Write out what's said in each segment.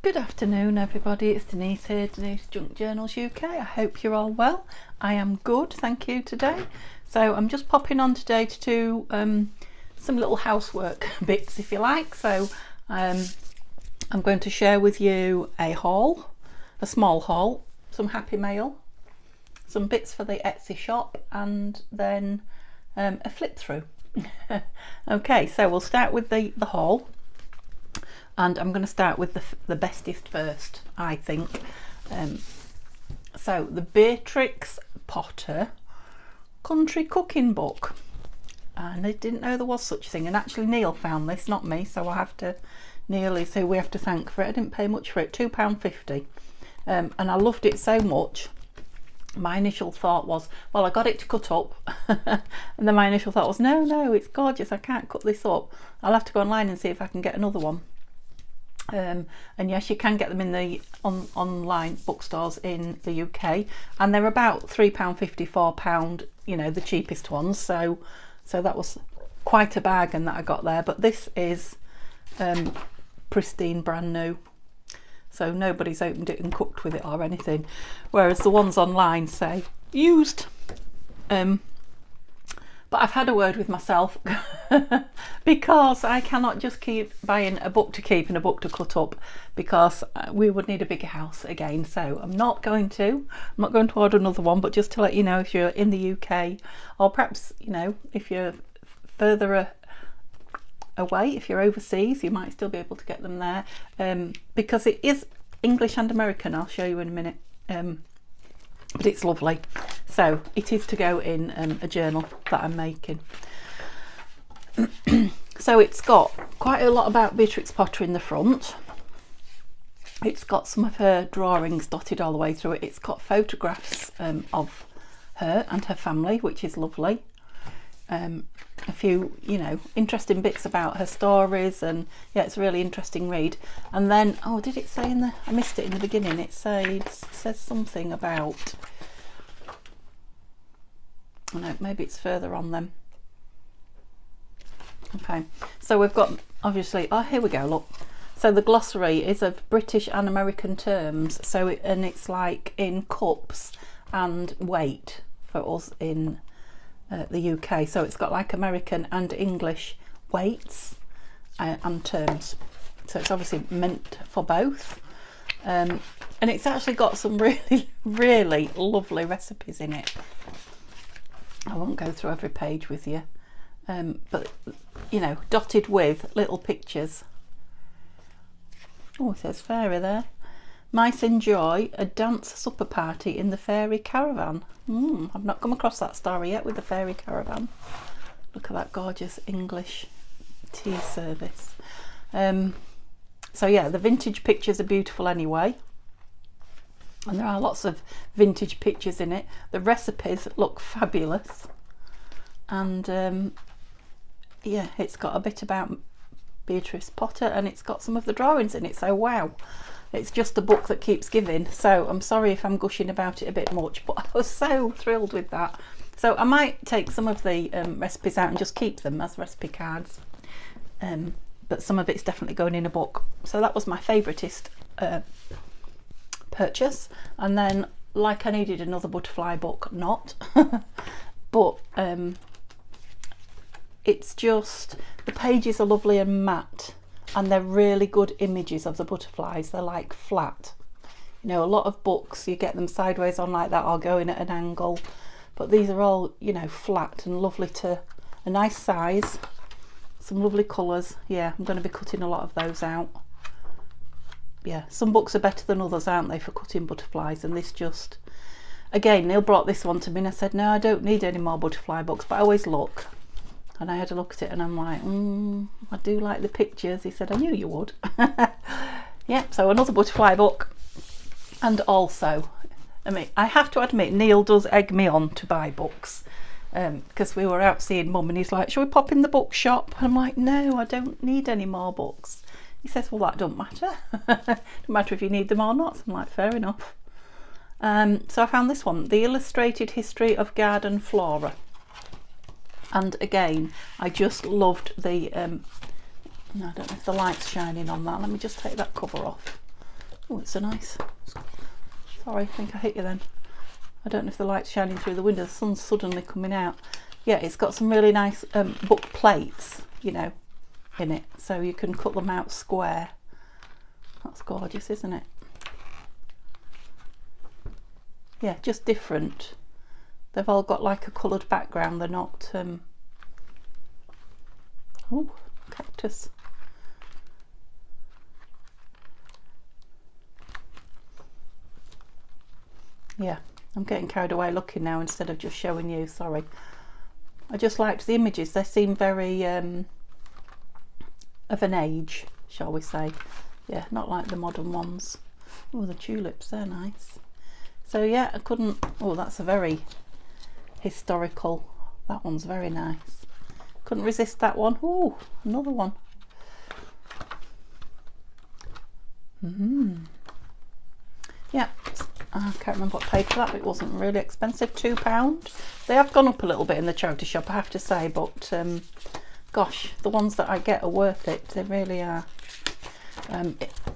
Good afternoon everybody, it's Denise here, Denise Junk Journals UK. I hope you're all well. I am good, thank you today. So I'm just popping on today to do some little housework bits if you like. So I'm going to share with you a haul, a small haul, some happy mail, some bits for the Etsy shop, and then a flip through. Okay, so we'll start with the haul. And I'm going to start with the bestest first, I think. So the Beatrix Potter Country Cooking Book. And I didn't know there was such a thing. And actually Neil found this, not me. So I have to, Neil is who we have to thank for it. I didn't pay much for it, £2.50. And I loved it so much. My initial thought was, well, I got it to cut up. And then my initial thought was, no, it's gorgeous. I can't cut this up. I'll have to go online and see if I can get another one. And yes, you can get them in the online bookstores in the UK, and they're about £3.50, £4, you know, the cheapest ones. So that was quite a bargain that I got there. But this is pristine, brand new. So nobody's opened it and cooked with it or anything, whereas the ones online say used. But I've had a word with myself because I cannot just keep buying a book to keep and a book to cut up, because we would need a bigger house again. So I'm not going to order another one. But just to let you know, if you're in the UK, or perhaps, you know, if you're further away, if you're overseas, you might still be able to get them there, because it is English and American. I'll show you in a minute. But it's lovely. So it is to go in a journal that I'm making. So it's got quite a lot about Beatrix Potter in the front. It's got some of her drawings dotted all the way through it. It's got photographs of her and her family, which is lovely. A few, you know, interesting bits about her stories, and yeah, it's a really interesting read. And then, oh, did it say in the, I missed it in the beginning, it says something about, oh no, maybe it's further on then. Okay, so we've got, obviously, oh, here we go, look. So the glossary is of British and American terms, so it's like in cups and weight for us in the UK. So it's got like American and English weights and terms. So it's obviously meant for both. And it's actually got some really, really lovely recipes in it. I won't go through every page with you, but you know, dotted with little pictures. Oh, it says fairy there. Mice enjoy a dance supper party in the fairy caravan. I've not come across that story yet with the fairy caravan. Look at that gorgeous English tea service. So yeah, the vintage pictures are beautiful anyway. And there are lots of vintage pictures in it. The recipes look fabulous. And yeah, it's got a bit about Beatrix Potter, and it's got some of the drawings in it. So wow. It's just a book that keeps giving. So I'm sorry if I'm gushing about it a bit much, but I was so thrilled with that. So I might take some of the recipes out and just keep them as recipe cards. But some of it's definitely going in a book. So that was my favouriteest purchase. And then, like I needed another butterfly book, not. But it's just, the pages are lovely and matte. And they're really good images of the butterflies. They're like flat. You know, a lot of books, you get them sideways on like that or going at an angle. But these are all, you know, flat and lovely, to a nice size. Some lovely colours. Yeah, I'm going to be cutting a lot of those out. Yeah, some books are better than others, aren't they, for cutting butterflies. And this just, again, Neil brought this one to me and I said, no, I don't need any more butterfly books. But I always look. And I had a look at it and I'm like, I do like the pictures. He said, I knew you would. Yeah, so another butterfly book. And also, I mean, I have to admit, Neil does egg me on to buy books. Because we were out seeing Mum and he's like, shall we pop in the bookshop? And I'm like, no, I don't need any more books. He says, well, that don't matter. Don't matter if you need them or not. I'm like, fair enough. So I found this one, The Illustrated History of Garden Flora. And again, I just loved the no, I don't know if the light's shining on that. Let me just take that cover off. Oh, it's a nice, sorry, I think I hit you then. I don't know if the light's shining through the window, the sun's suddenly coming out. Yeah, it's got some really nice book plates, you know, in it, so you can cut them out square. That's gorgeous, isn't it? Yeah, just different. They've all got like a coloured background. They're not oh, cactus. Yeah, I'm getting carried away looking now instead of just showing you, sorry. I just liked the images. They seem very of an age, shall we say. Yeah, not like the modern ones. Oh, the tulips, they're nice. So yeah, I couldn't, oh, that's a very historical, that one's very nice. Couldn't resist that one. Oh, another one. Yeah, I can't remember what I paid for that, but it wasn't really expensive, £2. They have gone up a little bit in the charity shop, I have to say, but gosh, the ones that I get are worth it. They really are.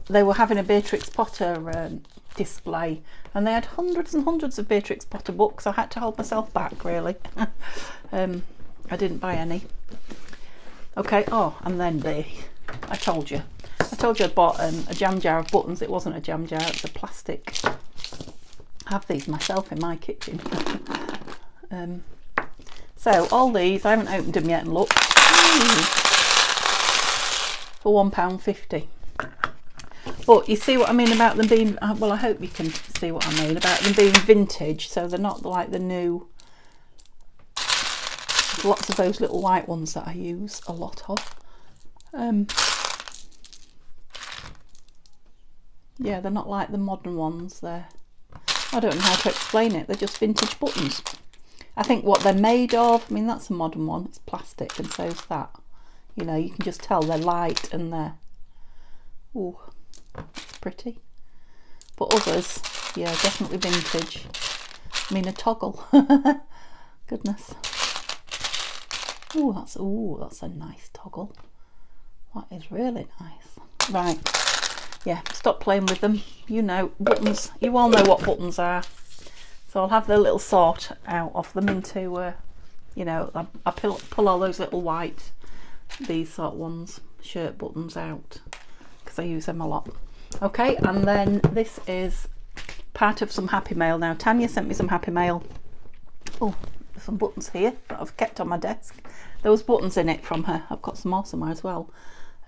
They were having a Beatrix Potter display, and they had hundreds and hundreds of Beatrix Potter books. I had to hold myself back, really. I didn't buy any. Okay, oh, and then I told you I bought a jam jar of buttons. It wasn't a jam jar, it's a plastic. I have these myself in my kitchen. So all these, I haven't opened them yet and looked. For £1.50. But you see what I mean about them being, well, I hope you can see what I mean about them being vintage, so they're not like the new. There's lots of those little white ones that I use a lot of. Yeah, they're not like the modern ones. I don't know how to explain it. They're just vintage buttons. I think what they're made of, I mean, that's a modern one. It's plastic, and so's that. You know, you can just tell they're light and they're, oh, it's pretty. But others, yeah, definitely vintage. I mean, a toggle. Goodness. Oh, that's a nice toggle. That is really nice. Right. Yeah, stop playing with them. You know, buttons. You all know what buttons are. So I'll have the little sort out of them into, you know, I pull all those little white, these sort of ones, shirt buttons out, because I use them a lot. Okay, and then this is part of some happy mail. Now, Tania sent me some happy mail. Oh, there's some buttons here that I've kept on my desk. There was buttons in it from her. I've got some more somewhere as well.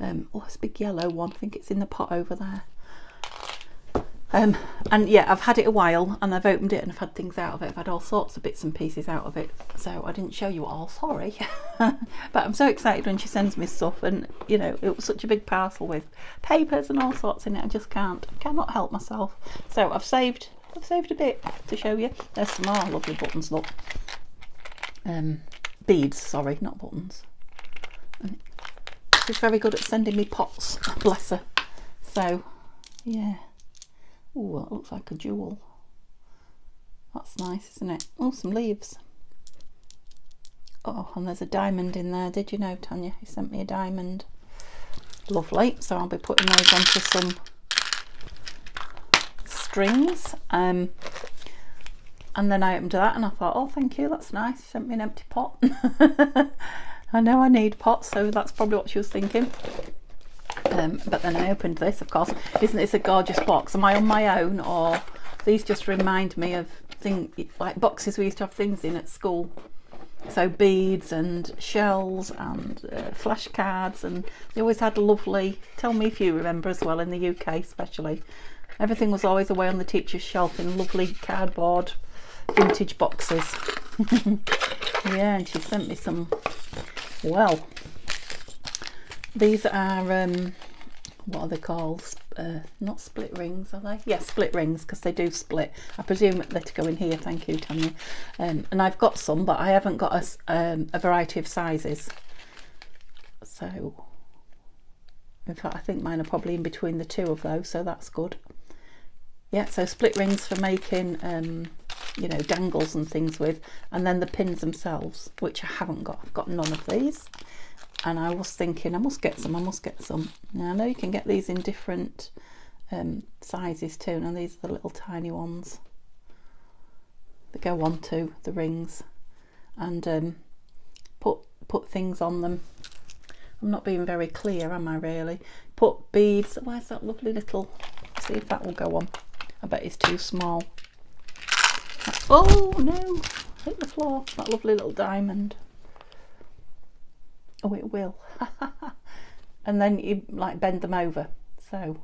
Oh, it's a big yellow one. I think it's in the pot over there. And yeah, I've had it a while, and I've opened it and I've had things out of it. I've had all sorts of bits and pieces out of it, so I didn't show you all, sorry. But I'm so excited when she sends me stuff, and you know, it was such a big parcel with papers and all sorts in it. I just cannot help myself. So I've saved a bit to show you. There's some more lovely buttons, look. Beads, sorry, not buttons. And she's very good at sending me pots, bless her. So yeah. Oh, that looks like a jewel. That's nice, isn't it? Oh, some leaves. Oh, and there's a diamond in there. Did you know, Tanya? You sent me a diamond. Lovely. So I'll be putting those onto some strings. And then I opened that and I thought, oh, thank you, that's nice. You sent me an empty pot. I know I need pots, so that's probably what she was thinking. But then I opened this, of course. Isn't this a gorgeous box? Am I on my own, or these just remind me of things like boxes we used to have things in at school? So beads and shells and flashcards, and they always had a lovely, tell me if you remember as well, in the UK especially, everything was always away on the teacher's shelf in lovely cardboard vintage boxes. Yeah, and she sent me some, well, these are what are they called? Not split rings, are they? Yeah, split rings, because they do split. I presume they're to go in here. Thank you, Tanya. And I've got some, but I haven't got a variety of sizes. So, in fact, I think mine are probably in between the two of those, so that's good. Yeah, so split rings for making, you know, dangles and things with, and then the pins themselves, which I haven't got. I've got none of these. And I was thinking, I must get some. Now, I know you can get these in different sizes too. Now these are the little tiny ones that go onto the rings, and put things on them. I'm not being very clear, am I really? Put beads. Where's that lovely little, see if that will go on. I bet it's too small. Oh no, hit the floor. That lovely little diamond. Oh, it will. And then you like bend them over. So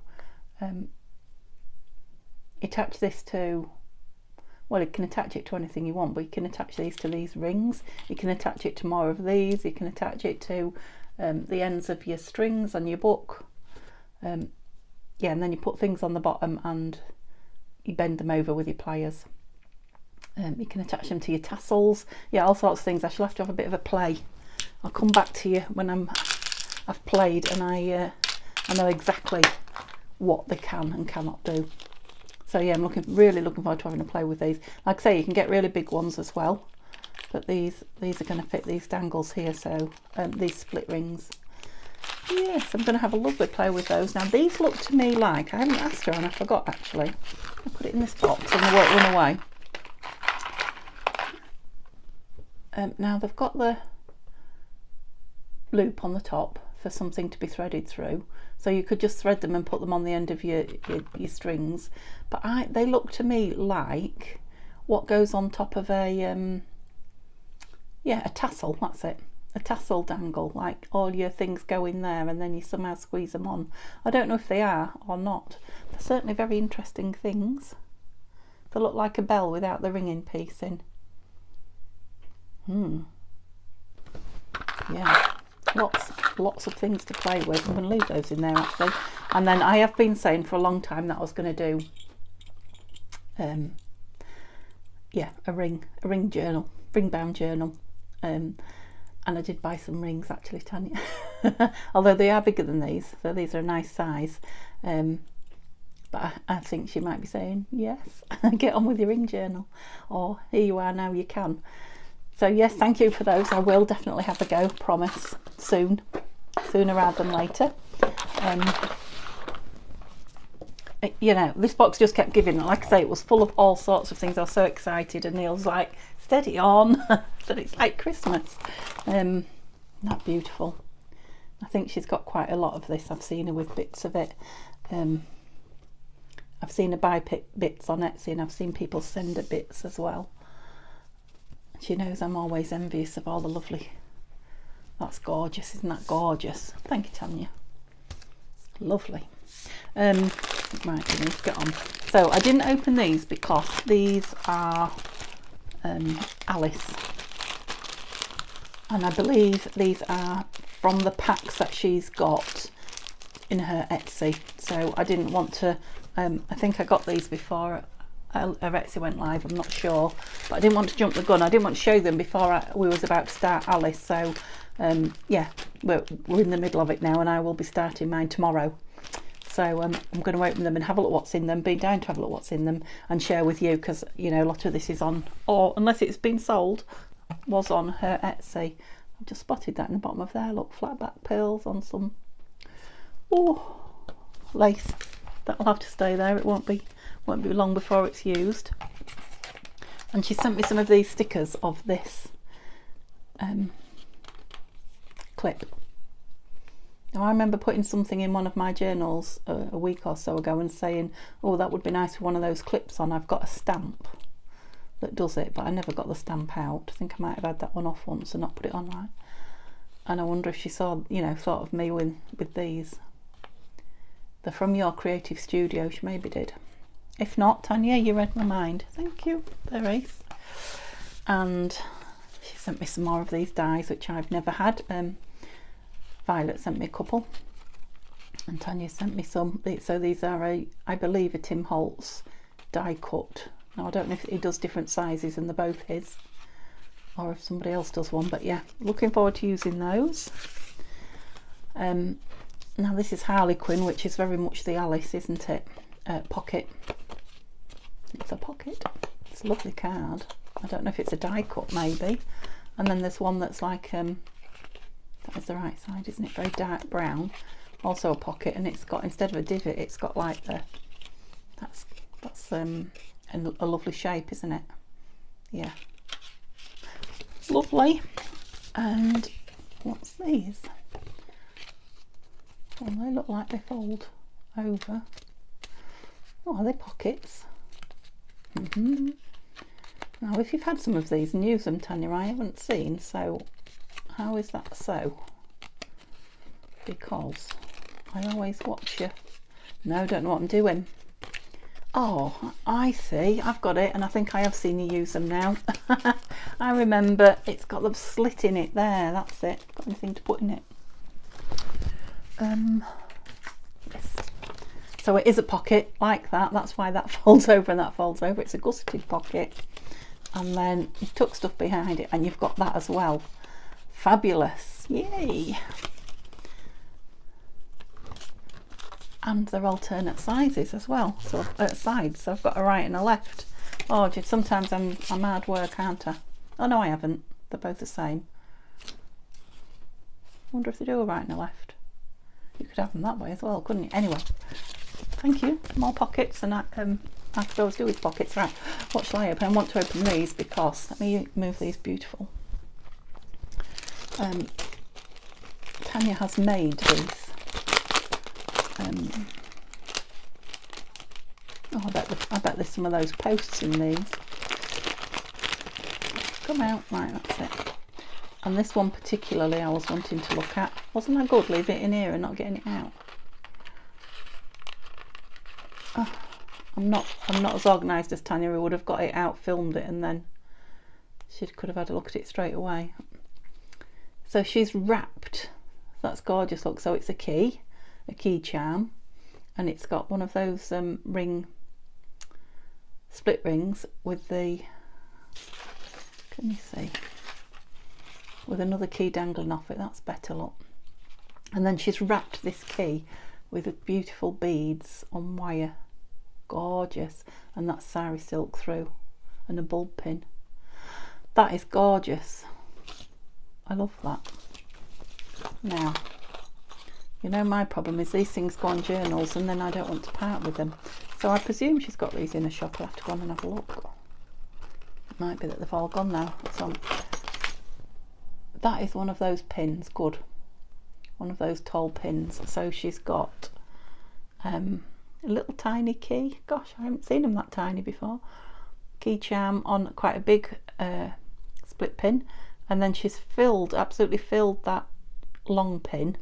attach this to, well, you can attach it to anything you want, but you can attach these to these rings. You can attach it to more of these. You can attach it to the ends of your strings on your book. Yeah, and then you put things on the bottom and you bend them over with your pliers. You can attach them to your tassels. Yeah, all sorts of things. I shall have to have a bit of a play. I'll come back to you when I've played and I know exactly what they can and cannot do. So yeah, I'm really looking forward to having a play with these. Like I say, you can get really big ones as well, but these are going to fit these dangles here, so these split rings. Yes, I'm going to have a lovely play with those. Now these look to me like, I haven't asked her and I forgot actually. I put it in this box and they won't run away. Now they've got the loop on the top for something to be threaded through, so you could just thread them and put them on the end of your strings, but they look to me like what goes on top of a yeah, a tassel. That's it, a tassel dangle, like all your things go in there and then you somehow squeeze them on. I don't know if they are or not. They're certainly very interesting things. They look like a bell without the ringing piece in. Yeah, lots of things to play with. I'm going to leave those in there actually. And then I have been saying for a long time that I was going to do yeah, a ring journal, ring bound journal, and I did buy some rings actually, Tania. Although they are bigger than these, so these are a nice size, but I think she might be saying yes, get on with your ring journal, or here you are now, you can. So yes, thank you for those. I will definitely have a go, promise, soon, sooner rather than later. You know, this box just kept giving. Like I say, it was full of all sorts of things. I was so excited, and Neil's like, steady on. That it's like Christmas. Not beautiful. I think she's got quite a lot of this. I've seen her with bits of it. I've seen her buy bits on Etsy, and I've seen people send her bits as well. She knows I'm always envious of all the lovely. That's gorgeous, isn't that gorgeous? Thank you, Tania. Lovely. Right, we need to get on. So I didn't open these because these are Alice, and I believe these are from the packs that she's got in her Etsy. So I didn't want to. I think I got these before her Etsy went live, I'm not sure, but I didn't want to jump the gun. I didn't want to show them before we was about to start Alice. So yeah, we're in the middle of it now, and I will be starting mine tomorrow. So I'm going to open them and have a look what's in them, been down to have a look what's in them and share with you, because you know a lot of this is on, or unless it's been sold, was on her Etsy. I've just spotted that in the bottom of there. Look, flat back pearls on some lace. That'll have to stay there. It won't be long before it's used. And she sent me some of these stickers of this clip. Now I remember putting something in one of my journals a week or so ago and saying, oh, that would be nice with one of those clips on. I've got a stamp that does it, but I never got the stamp out. I think I might have had that one off once and not put it on right. And I wonder if she saw, you know, sort of me with these. They're from your creative studio. She maybe did. If not, Tania, you read my mind. Thank you. They're ace. And she sent me some more of these dies, which I've never had. Violet sent me a couple, and Tania sent me some. So these are I believe a Tim Holtz die cut. Now I don't know if he does different sizes and they're both his, or if somebody else does one, but yeah, looking forward to using those. Now this is Harlequin, which is very much the Alice, isn't it? Pocket. It's a pocket. It's a lovely card. I don't know if it's a die cut maybe. And then there's one that's like that is the right side, isn't it? Very dark brown also a pocket, and it's got, instead of a divot, it's got like the, that's a lovely shape, isn't it? Yeah, lovely. And what's these? Well, they look like they fold over. Oh, are they pockets? Now, if you've had some of these and used them, Tanya, I haven't seen, so how is that so? Because I always watch you. No, don't know what I'm doing. Oh, I see, I've got it, and I think I have seen you use them now. I remember, it's got the slit in it there, that's it. Got anything to put in it? Yes. So it is a pocket like that, that's why that folds over and that folds over. It's a gusseted pocket, and then you tuck stuff behind it, and you've got that as well. Fabulous, yay. And they're alternate sizes as well, so sides, so I've got a right and a left. Oh, sometimes I'm hard work, aren't I? Oh no, I haven't, they're both the same. Wonder if they do a right and a left. You could have them that way as well, couldn't you? Anyway, thank you. More pockets, and I could always do with pockets. Right, what shall I open? I want to open these because, let me move these beautiful. Tania has made these. Oh, I bet there's some of those posts in these. Come out, right, that's it. And this one particularly I was wanting to look at. Wasn't that good, leave it in here and not getting it out? Oh, I'm not as organised as Tanya, who would have got it out, filmed it, and then she could have had a look at it straight away. So she's wrapped, that's gorgeous, look. So it's a key charm, and it's got one of those split rings with the, can you see, with another key dangling off it. That's better, look. And then she's wrapped this key with beautiful beads on wire, gorgeous, and that's sari silk through, and a bulb pin. That is gorgeous. I love that. Now, you know, my problem is these things go on journals and then I don't want to part with them. So I presume she's got these in a shop. I'll have to go on and have a look. It might be that they've all gone now. So that is one of those pins, good. One of those tall pins. So she's got a little tiny key. Gosh, I haven't seen them that tiny before. Key charm on quite a big split pin. And then she's absolutely filled that long pin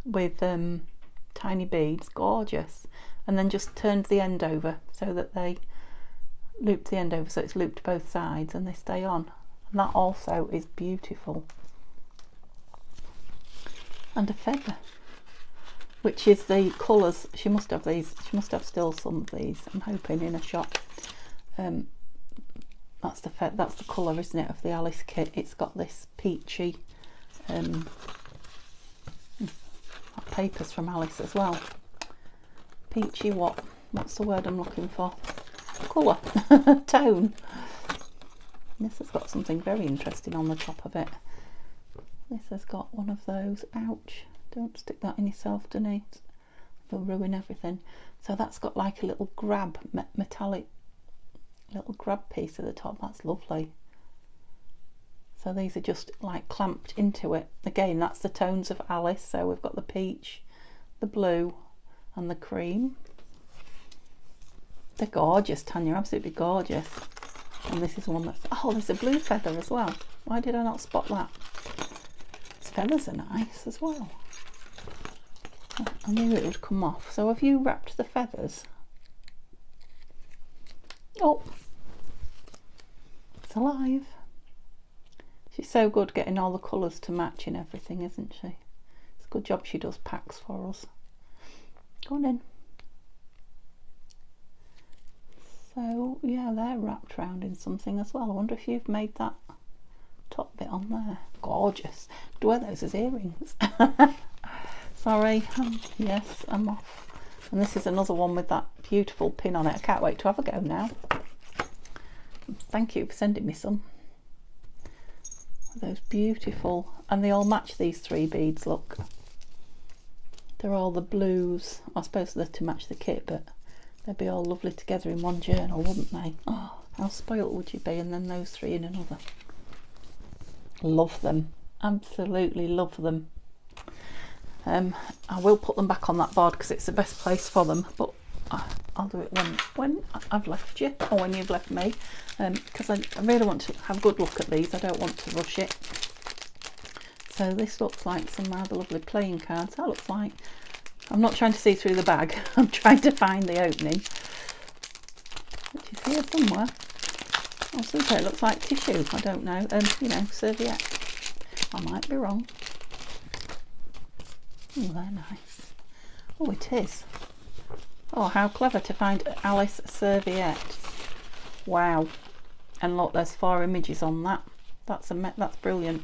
with tiny beads, gorgeous, and then just turned the end over so that they looped the end over, so it's looped both sides and they stay on, and that also is beautiful. And a feather, which is the colours. She must have these, she must have still some of these, I'm hoping, in a shop. That's the colour, isn't it, of the Alice kit. It's got this peachy papers from Alice as well. Peachy what's the word I'm looking for? Colour. Tone. This has got something very interesting on the top of it. This has got one of those. Ouch, don't stick that in yourself, Denise, it'll ruin everything. So that's got like a little grab, metallic little grab piece at the top. That's lovely. So these are just like clamped into it. Again, that's the tones of Alice. So we've got the peach, the blue, and the cream. They're gorgeous, Tanya, absolutely gorgeous. And this is one that's, oh, there's a blue feather as well. Why did I not spot that? Its feathers are nice as well. I knew it would come off. So have you wrapped the feathers? Oh, it's alive. She's so good getting all the colours to match and everything, isn't she? It's a good job she does packs for us. Go on in. So yeah, they're wrapped round in something as well. I wonder if you've made that top bit on there. Gorgeous. Do wear those as earrings. Sorry, yes, I'm off. And this is another one with that beautiful pin on it. I can't wait to have a go now. Thank you for sending me some. Those beautiful, and they all match these three beads, look. They're all the blues. I suppose they're to match the kit, but they'd be all lovely together in one journal, wouldn't they? Oh, how spoilt would you be? And then those three in another. Love them. Absolutely love them. I will put them back on that board because it's the best place for them, but I'll do it when I've left you, or when you've left me, because I really want to have a good look at these. I don't want to rush it. So this looks like some rather lovely playing cards. That looks like, I'm not trying to see through the bag, I'm trying to find the opening, which is here somewhere. Oh, super, it looks like tissue. I don't know, you know, serviette. I might be wrong. Oh, they're nice. Oh, it is. Oh, how clever to find Alice serviette. Wow. And look, there's 4 images on that. That's brilliant.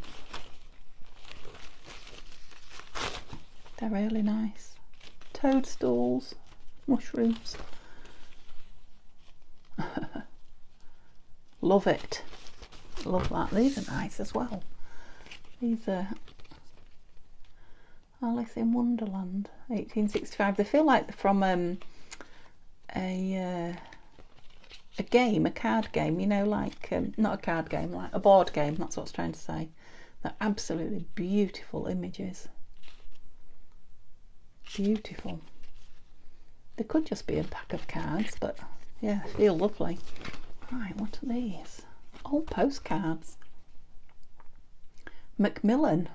They're really nice. Toadstools, mushrooms. Love it. Love that. These are nice as well. These are Alice in Wonderland, 1865. They feel like they're from a game, a card game, you know, like not a card game, like a board game. That's what I was trying to say. They're absolutely beautiful images. Beautiful. They could just be a pack of cards, but yeah, they feel lovely. Right, what are these? Oh, postcards. Macmillan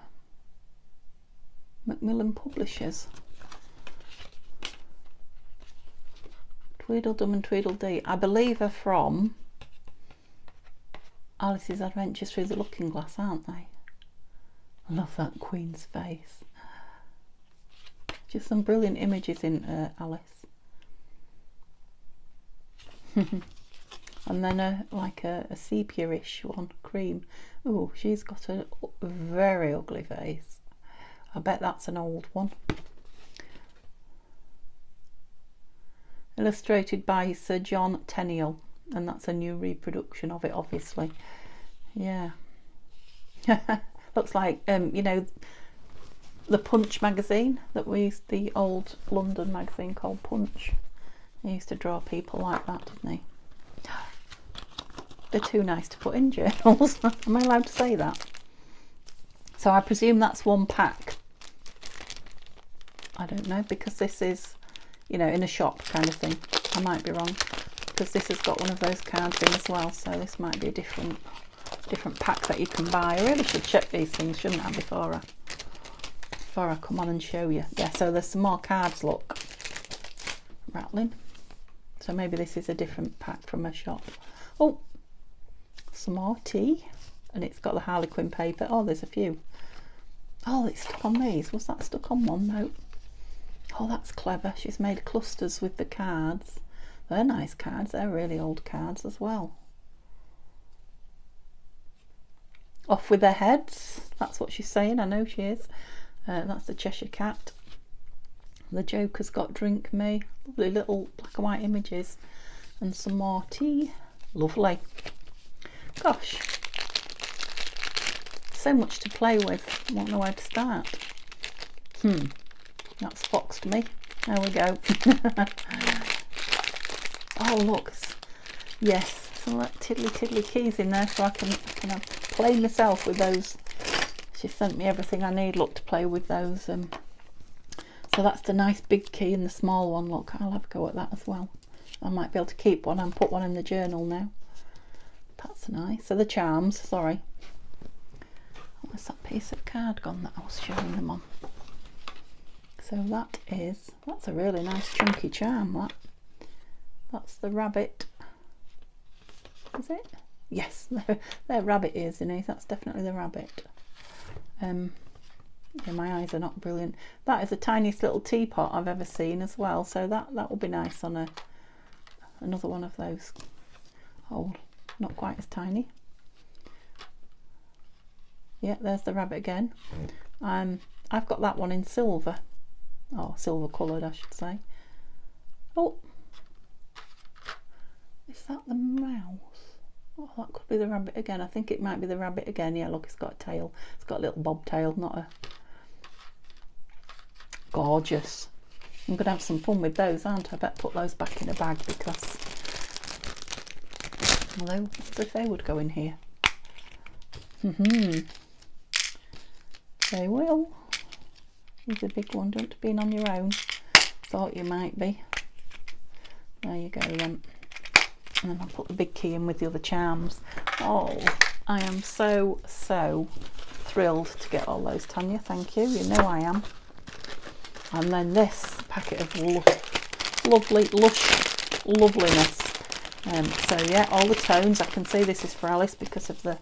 Publishers. Tweedledum and Tweedledee. I believe are from Alice's Adventures Through the Looking Glass, aren't they? I love that Queen's face. Just some brilliant images in Alice. And then like a sepia-ish one, cream. Oh, she's got a very ugly face. I bet that's an old one. Illustrated by Sir John Tenniel, and that's a new reproduction of it, obviously. Yeah. Looks like, you know, the Punch magazine that we used, the old London magazine called Punch. He used to draw people like that, didn't he? They're too nice to put in journals. Am I allowed to say that? So I presume that's one pack. I don't know, because this is, you know, in a shop kind of thing. I might be wrong, because this has got one of those cards in as well, so this might be a different pack that you can buy. I really should check these things, shouldn't I, before I come on and show you. Yeah, so there's some more cards, look. Rattling. So maybe this is a different pack from a shop. Oh, some more tea, and it's got the Harlequin paper. Oh, there's a few. Oh, it's stuck on these. Was that stuck on one? No. Oh, that's clever. She's made clusters with the cards. They're nice cards. They're really old cards as well. Off with their heads. That's what she's saying. I know she is. That's the Cheshire Cat. The Joker's got Drink Me. Lovely little black and white images. And some more tea. Lovely. Gosh. So much to play with. I don't know where to start. That's foxed me. There we go. Oh, look. Yes, some tiddly keys in there, so I can play myself with those. She sent me everything I need, look, to play with those. So that's the nice big key and the small one. Look, I'll have a go at that as well. I might be able to keep one and put one in the journal now. That's nice. So the charms, sorry. Where's that piece of card gone that I was showing them on? So that's a really nice chunky charm, that's the rabbit. Is it? Yes, they're rabbit ears in it. That's definitely the rabbit. Yeah, my eyes are not brilliant. That is the tiniest little teapot I've ever seen as well, so that will be nice on another one of those. Oh, not quite as tiny. Yeah, there's the rabbit again. I've got that one in silver. Oh, silver coloured, I should say. Oh, is that the mouse? Oh, that could be the rabbit again. I think it might be the rabbit again. Yeah, look, it's got a tail. It's got a little bobtail, not a gorgeous. I'm going to have some fun with those, aren't I? I better put those back in a bag because, although, what if they would go in here? They will. Here's a big one. Don't be on your own. Thought you might be. There you go then. And then I'll put the big key in with the other charms. Oh, I am so thrilled to get all those, Tanya. Thank you. You know I am. And then this packet of lovely, lush loveliness. So yeah, all the tones. I can see this is for Alice because of the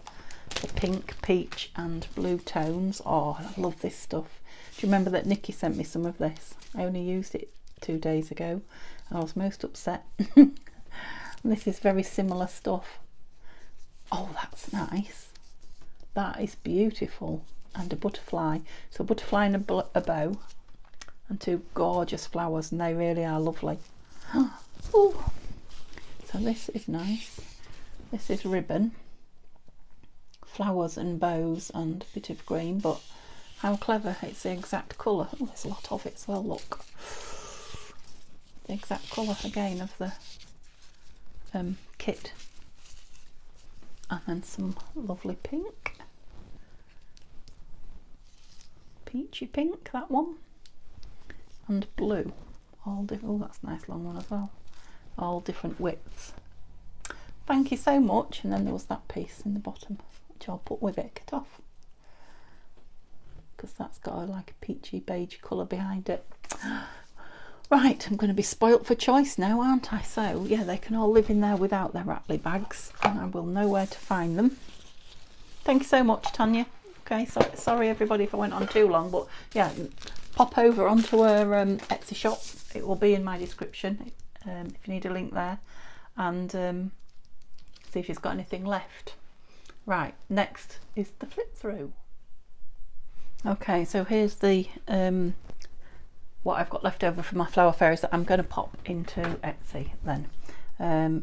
pink, peach and blue tones. Oh, I love this stuff. Do you remember that Nikki sent me some of this? I only used it 2 days ago. I was most upset. This is very similar stuff. Oh, that's nice. That is beautiful. And a butterfly. So a butterfly and a bow. And 2 gorgeous flowers, and they really are lovely. Oh, so this is nice. This is ribbon. Flowers and bows and a bit of green, but how clever. It's the exact colour. Oh, there's a lot of it as well, look. The exact colour again of the kit. And then some lovely pink. Peachy pink, that one. And blue. All different. Oh, that's a nice long one as well. All different widths. Thank you so much. And then there was that piece in the bottom, which I'll put with it. Get off. Because that's got like a peachy beige colour behind it. Right, I'm going to be spoilt for choice now, aren't I? So, yeah, they can all live in there without their rattly bags, and I will know where to find them. Thank you so much, Tanya. Okay, so sorry everybody if I went on too long, but yeah, pop over onto her Etsy shop. It will be in my description if you need a link there, and see if she's got anything left. Right, next is the flip through. Okay, so here's the what I've got left over from my Flower Fairies that I'm going to pop into Etsy then.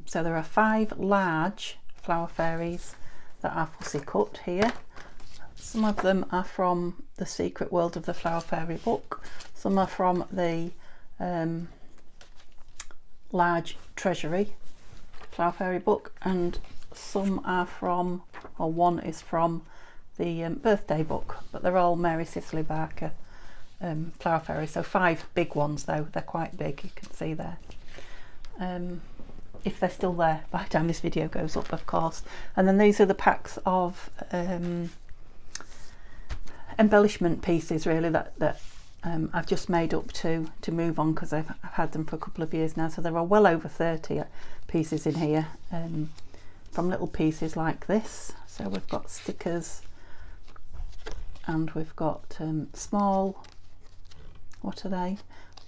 So there are 5 large Flower Fairies that are fussy cut here. Some of them are from the Secret World of the Flower Fairy book. Some are from the large treasury Flower Fairy book, and some are from, or one is from the birthday book, but they're all Mary Cicely Barker Flower Fairies. So 5 big ones though, they're quite big, you can see there. If they're still there by the time this video goes up, of course. And then these are the packs of embellishment pieces really that I've just made up to move on, because I've had them for a couple of years now. So there are well over 30 pieces in here, from little pieces like this. So we've got stickers, and we've got small, what are they,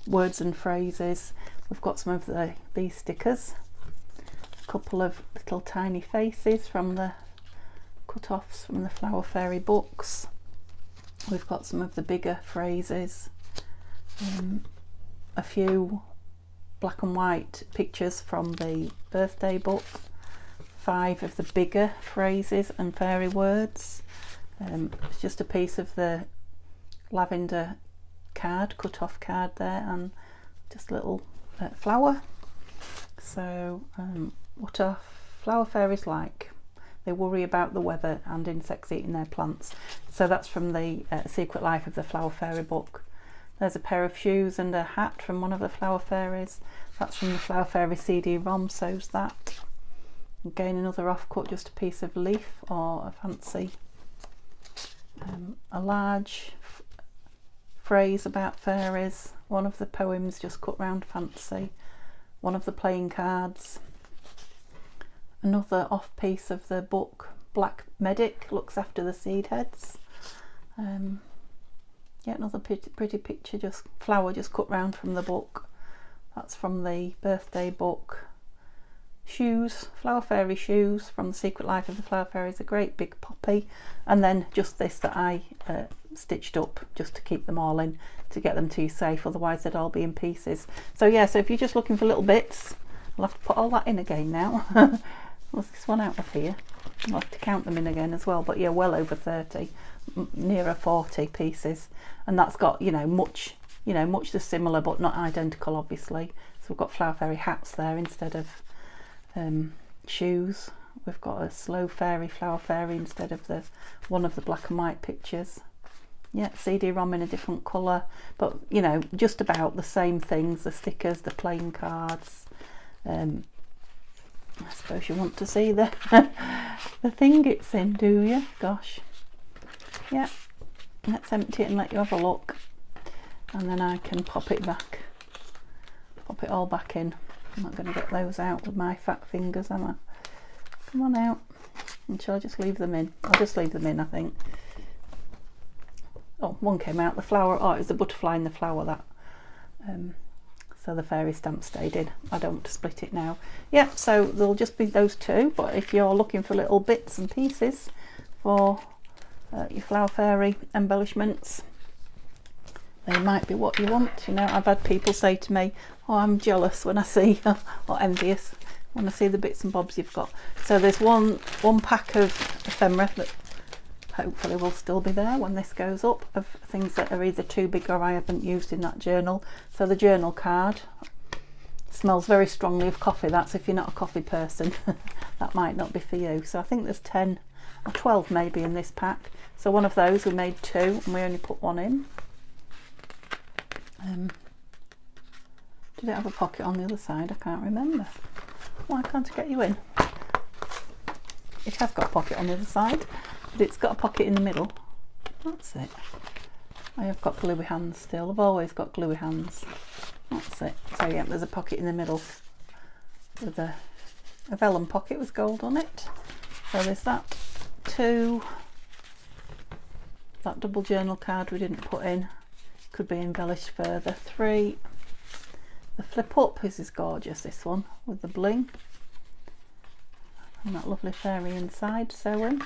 words and phrases. We've got some of these stickers, a couple of little tiny faces from the cut-offs from the Flower Fairy books. We've got some of the bigger phrases, a few black and white pictures from the birthday book, 5 of the bigger phrases and fairy words. It's just a piece of the lavender card, cut-off card there, and just a little flower. So what are Flower Fairies like? They worry about the weather and insects eating their plants. So that's from the Secret Life of the Flower Fairy book. There's a pair of shoes and a hat from one of the Flower Fairies. That's from the Flower Fairy CD-ROM, so's that. Again, another off-cut, just a piece of leaf or a fancy, a large phrase about fairies, one of the poems just cut round fancy, one of the playing cards, another off piece of the book Black Medic looks after the seed heads. Yeah, another pretty picture, just flower just cut round from the book. That's from the birthday book. Shoes, Flower Fairy shoes from the Secret Life of the Flower Fairies, a great big poppy, and then just this that I stitched up just to keep them all in, to get them to you safe, otherwise they'd all be in pieces. So yeah, so if you're just looking for little bits, I'll have to put all that in again now. What's this one out of here? I'll have to count them in again as well, but yeah, well over 30, nearer 40 pieces, and that's got, you know, much you know, much the similar but not identical, obviously. So we've got Flower Fairy hats there instead of shoes. We've got a slow fairy, Flower Fairy instead of the one of the black and white pictures. Yeah, CD-ROM in a different colour, but you know, just about the same things, the stickers, the playing cards. I suppose you want to see the the thing it's in, do you? Gosh. Yeah, let's empty it and let you have a look, and then I can pop it back, pop it all back in. I'm not going to get those out with my fat fingers, am I? Come on out. And shall I just leave them in? I'll just leave them in, I think. Oh, one came out, the flower. Oh, it was the butterfly in the flower, that. So the fairy stamp stayed in. I don't want to split it now. Yeah, so there'll just be those two, but if you're looking for little bits and pieces for your Flower Fairy embellishments, they might be what you want. You know, I've had people say to me, oh, I'm jealous when I see, or envious when I see the bits and bobs you've got. So there's one pack of ephemera that hopefully will still be there when this goes up, of things that are either too big or I haven't used in that journal. So the journal card smells very strongly of coffee. That's if you're not a coffee person. That might not be for you. So I think there's 10 or 12 maybe in this pack. So one of those, we made 2 and we only put 1 in. Did it have a pocket on the other side? I can't remember. Why can't I get you in? It has got a pocket on the other side, but it's got a pocket in the middle. That's it. I have got gluey hands still. I've always got gluey hands. That's it. So yeah, there's a pocket in the middle with a vellum pocket with gold on it. So there's that. 2. That double journal card we didn't put in. Could be embellished further. 3. The flip up is gorgeous, this one, with the bling. And that lovely fairy inside sewing.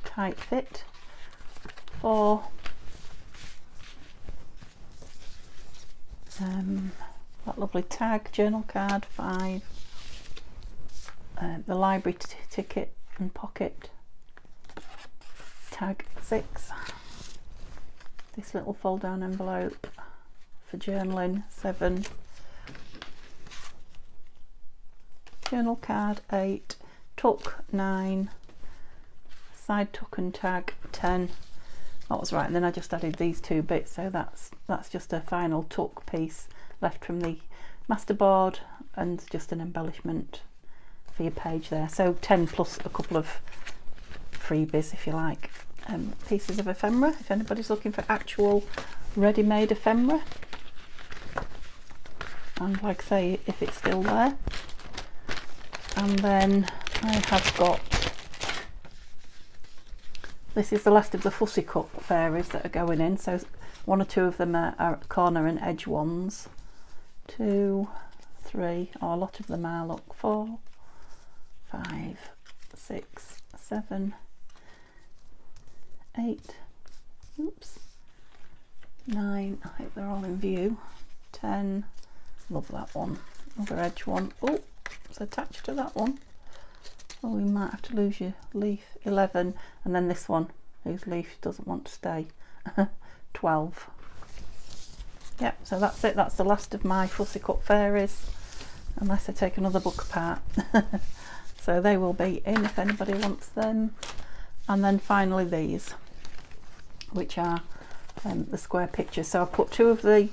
Tight fit. 4. That lovely tag journal card. 5. The library ticket and pocket. Tag. 6. This little fold down envelope for journaling. 7. Journal card. 8. Tuck. 9. Side tuck and tag. 10. That was right, and then I just added these 2 bits, so that's just a final tuck piece left from the masterboard and just an embellishment for your page there. So 10 plus a couple of freebies, if you like. Pieces of ephemera, if anybody's looking for actual ready-made ephemera, and like I say, if it's still there. And then I have got, this is the last of the fussy cut fairies that are going in, so 1 or 2 of them are corner and edge ones. 2, 3, a lot of them are, look, 4, 5, 6, 7, 8, oops, 9, I think they're all in view, 10, love that one, another edge one, oh, it's attached to that one, oh, we might have to lose your leaf, 11, and then this one, whose leaf doesn't want to stay, 12. Yep, so that's it, that's the last of my fussy cut fairies, unless I take another book apart. So they will be in if anybody wants them. And then finally these, which are the square pictures. So I put 2 of the,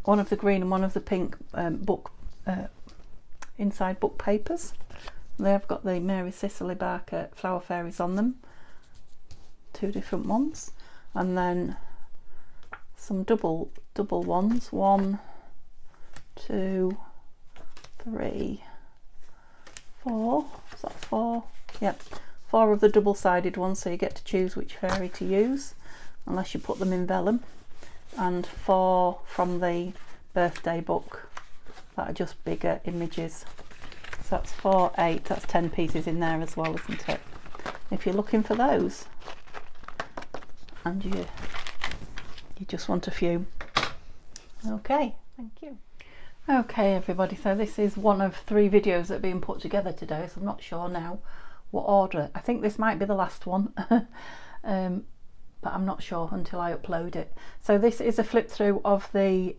one of the green and one of the pink book inside book papers. They have got the Mary Cicely Barker Flower Fairies on them, 2 different ones, and then some double ones, 1, 2, 3, 4, is that 4? Yep, 4 of the double-sided ones, so you get to choose which fairy to use, unless you put them in vellum, and 4 from the birthday book that are just bigger images. So that's 4, 8, that's 10 pieces in there as well, isn't it? If you're looking for those, and you just want a few. Okay, thank you. Okay everybody, so this is one of 3 videos that are being put together today, so I'm not sure now what order. I think this might be the last one. but I'm not sure until I upload it. So this is a flip through of the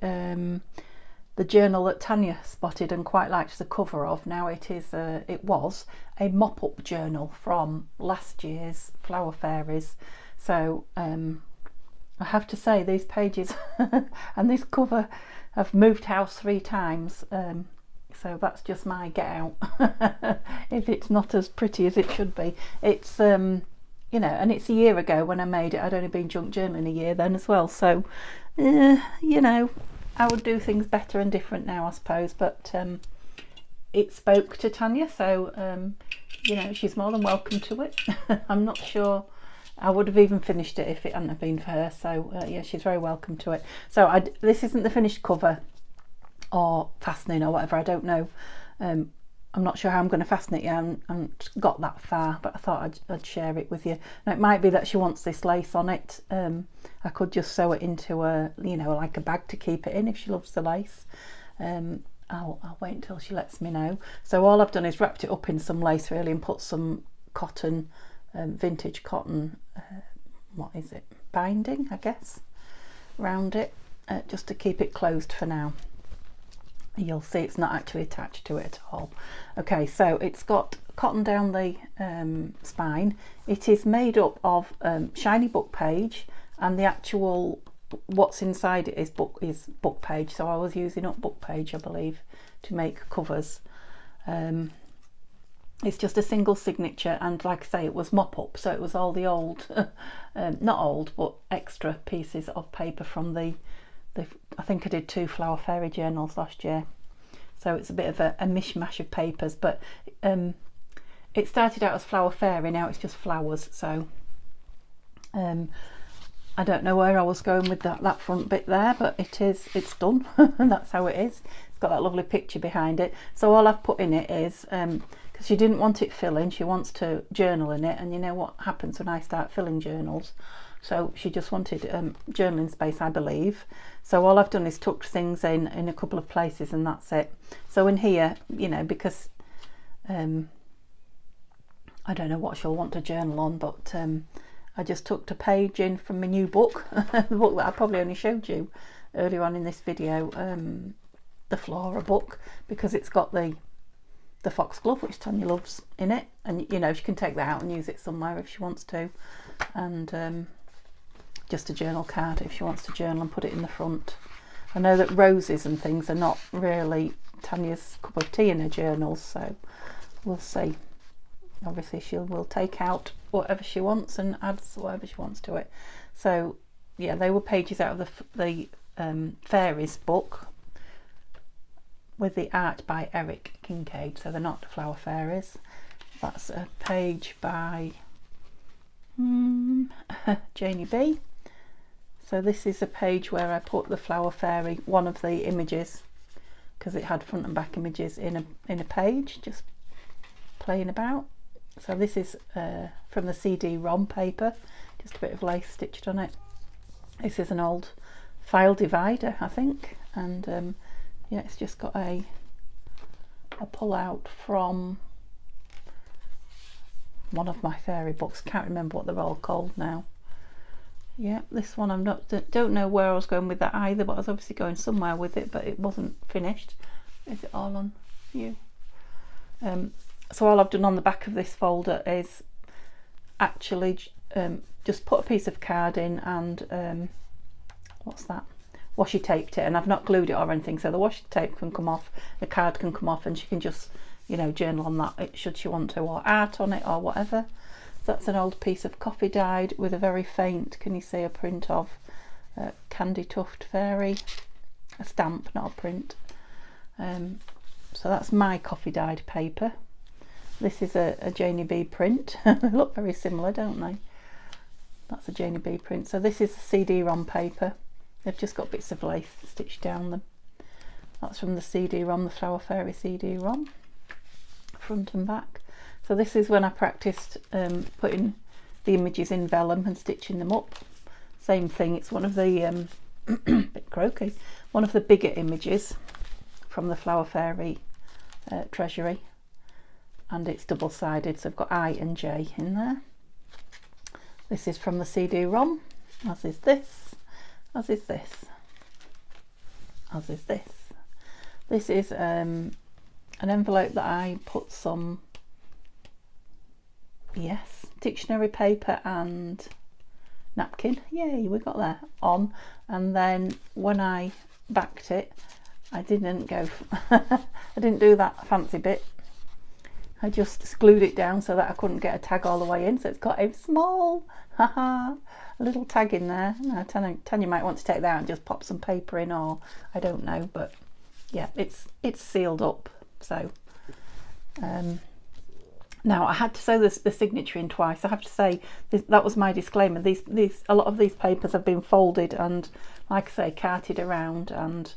journal that Tania spotted and quite liked the cover of. Now it was a mop-up journal from last year's Flower Fairies. So I have to say these pages and this cover have moved house 3 times. So that's just my get out if it's not as pretty as it should be. It's you know, and it's a year ago when I made it. I'd only been junk journaling a year then as well, so you know, I would do things better and different now, I suppose. But it spoke to Tania, so you know, she's more than welcome to it. I'm not sure I would have even finished it if it hadn't have been for her, so yeah, she's very welcome to it. So this isn't the finished cover or fastening or whatever, I don't know. I'm not sure how I'm going to fasten it yet. I haven't got that far, but I thought I'd share it with you. Now, it might be that she wants this lace on it. I could just sew it into a, you know, like a bag to keep it in if she loves the lace. I'll wait until she lets me know. So all I've done is wrapped it up in some lace really and put some cotton, vintage cotton, what is it, binding I guess, around it, just to keep it closed for now. You'll see it's not actually attached to it at all. Okay, so it's got cotton down the spine. It is made up of shiny book page, and the actual what's inside it is book page. So I was using up book page, I believe, to make covers. It's just a single signature, and like I say, it was mop up, so it was all the old not old but extra pieces of paper from the I think I did 2 Flower Fairy journals last year, so it's a bit of a mishmash of papers. But it started out as Flower Fairy, now it's just flowers. So I don't know where I was going with that front bit there, but it's done. And that's how it is. It's got that lovely picture behind it. So all I've put in it is because she didn't want it filling, she wants to journal in it, and you know what happens when I start filling journals. So she just wanted journaling space, I believe. So all I've done is tucked things in a couple of places, and that's it. So in here, you know, because I don't know what she'll want to journal on, but I just tucked a page in from my new book, the book that I probably only showed you earlier on in this video, the Flora book, because it's got the foxglove, which Tania loves, in it, and you know, she can take that out and use it somewhere if she wants to. And just a journal card if she wants to journal and put it in the front. I know that roses and things are not really Tania's cup of tea in her journals, so we'll see. Obviously she will take out whatever she wants and adds whatever she wants to it. So yeah, they were pages out of the Fairies book with the art by Eric Kincaid, so they're not Flower Fairies. That's a page by Janie B. So this is a page where I put the Flower Fairy, one of the images, because it had front and back images in a page, just playing about. So this is from the CD-ROM paper, just a bit of lace stitched on it. This is an old file divider, I think, and yeah, it's just got a pull out from one of my fairy books. Can't remember what they're all called now. Yeah, this one don't know where I was going with that either, but I was obviously going somewhere with it, but it wasn't finished. Is it all on you? So all I've done on the back of this folder is actually just put a piece of card in and what's that? Washi taped it, and I've not glued it or anything, so the washi tape can come off, the card can come off, and she can just, you know, journal on that should she want to, or art on it or whatever. So that's an old piece of coffee dyed with a very faint, can you see, a print of Candy Tuft Fairy, a stamp, not a print. So that's my coffee dyed paper. This is a Janie B print. They look very similar, don't they? That's a Janie B print. So this is a CD-ROM paper. They've just got bits of lace stitched down them. That's from the CD-ROM, the Flower Fairy CD-ROM, front and back. So this is when I practiced putting the images in vellum and stitching them up. Same thing, it's one of the bit croaky, one of the bigger images from the Flower Fairy treasury, and it's double-sided, so I've got I and J in there. This is from the CD-ROM, as is this, as is this, as is this. This is an envelope that I put some, yes, dictionary paper and napkin, yay, we got there, on, and then when I backed it, I didn't go I didn't do that fancy bit. I just glued it down so that I couldn't get a tag all the way in, so it's got a small a little tag in there. Now Tanya might want to take that out and just pop some paper in, or I don't know, but yeah, it's sealed up. So now I had to sew the signature in twice. I have to say that was my disclaimer. These a lot of these papers have been folded and, like I say, carted around, and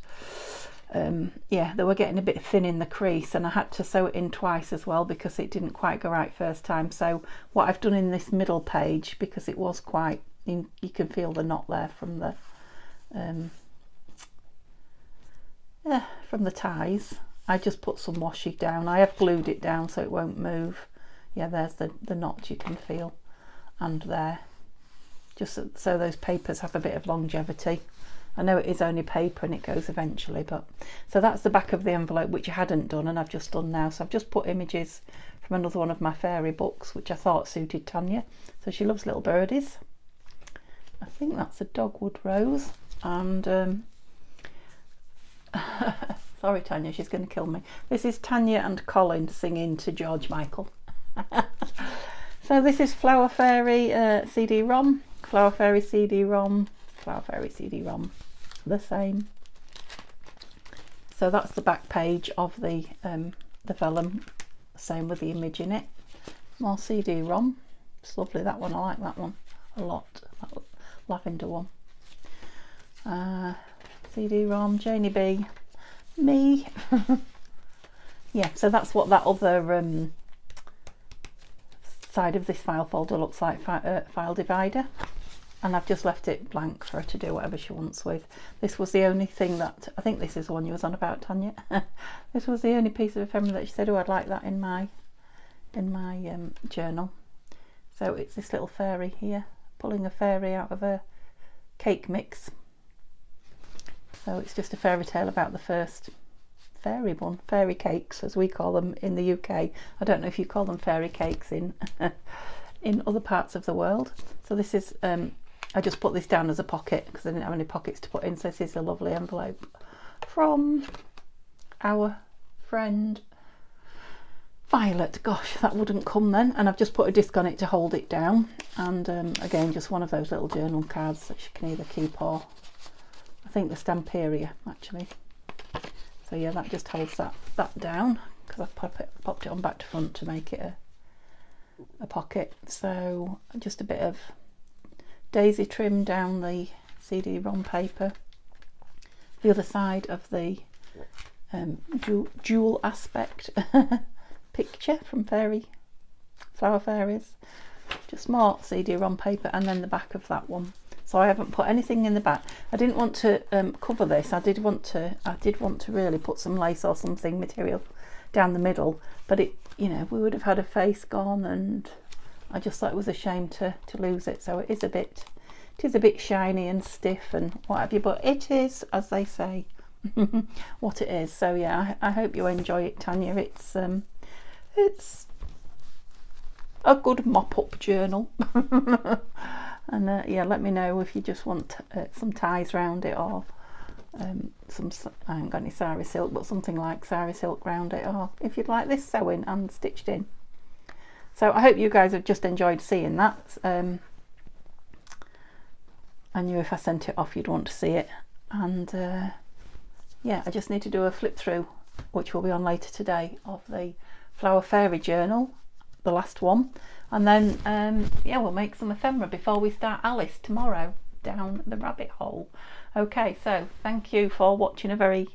yeah, they were getting a bit thin in the crease, and I had to sew it in twice as well because it didn't quite go right first time. So what I've done in this middle page, because it was quite, you can feel the knot there from the ties, I just put some washi down. I have glued it down so it won't move. Yeah, there's the knot you can feel, and there, just so those papers have a bit of longevity. I know it is only paper and it goes eventually, but so that's the back of the envelope, which I hadn't done and I've just done now. So I've just put images from another one of my fairy books, which I thought suited Tanya. So she loves little birdies. I think that's a dogwood rose, and sorry Tanya, she's going to kill me. This is Tanya and Colin singing to George Michael. So this is Flower Fairy CD-ROM, Flower Fairy CD-ROM, Flower Fairy CD-ROM, the same. So that's the back page of the vellum, same with the image in it. More CD-ROM, it's lovely, that one, I like that one a lot, that lavender one. CD-ROM, Janie B, me. Yeah, so that's what that other side of this file folder looks like, file divider. And I've just left it blank for her to do whatever she wants with. This was the only thing that, I think this is the one you was on about, Tanya. This was the only piece of ephemera that she said, oh, I'd like that in my journal. So it's this little fairy here, pulling a fairy out of a cake mix. So it's just a fairy tale about the first fairy one, fairy cakes as we call them in the UK. I don't know if you call them fairy cakes in in other parts of the world. So this is I just put this down as a pocket because I didn't have any pockets to put in. So this is a lovely envelope from our friend Violet. Gosh, that wouldn't come then. And I've just put a disc on it to hold it down. And again, just one of those little journal cards that she can either keep, or I think the Stamperia actually. So yeah, that just holds that down because I've popped it on back to front to make it a pocket. So just a bit of daisy trim down the CD-ROM paper. The other side of the jewel aspect picture from Flower Fairies. Just more CD-ROM paper, and then the back of that one. So I haven't put anything in the back. I didn't want to cover this. I did want to really put some lace or something material down the middle, but it, you know, we would have had a face gone, and I just thought it was a shame to lose it. So it is a bit shiny and stiff and what have you, but it is, as they say, what it is. So yeah, I hope you enjoy it, Tanya. It's a good mop-up journal. And yeah, let me know if you just want some ties round it, or I haven't got any sari silk, but something like sari silk round it, or if you'd like this sewing and stitched in. So I hope you guys have just enjoyed seeing that. I knew if I sent it off you'd want to see it. And yeah, I just need to do a flip through, which will be on later today, of the Flower Fairy Journal, the last one. And then yeah, we'll make some ephemera before we start Alice tomorrow down the rabbit hole. Okay, so thank you for watching a very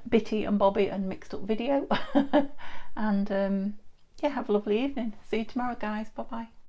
bitty and bobby and mixed up video. And yeah, have a lovely evening. See you tomorrow, guys. Bye bye.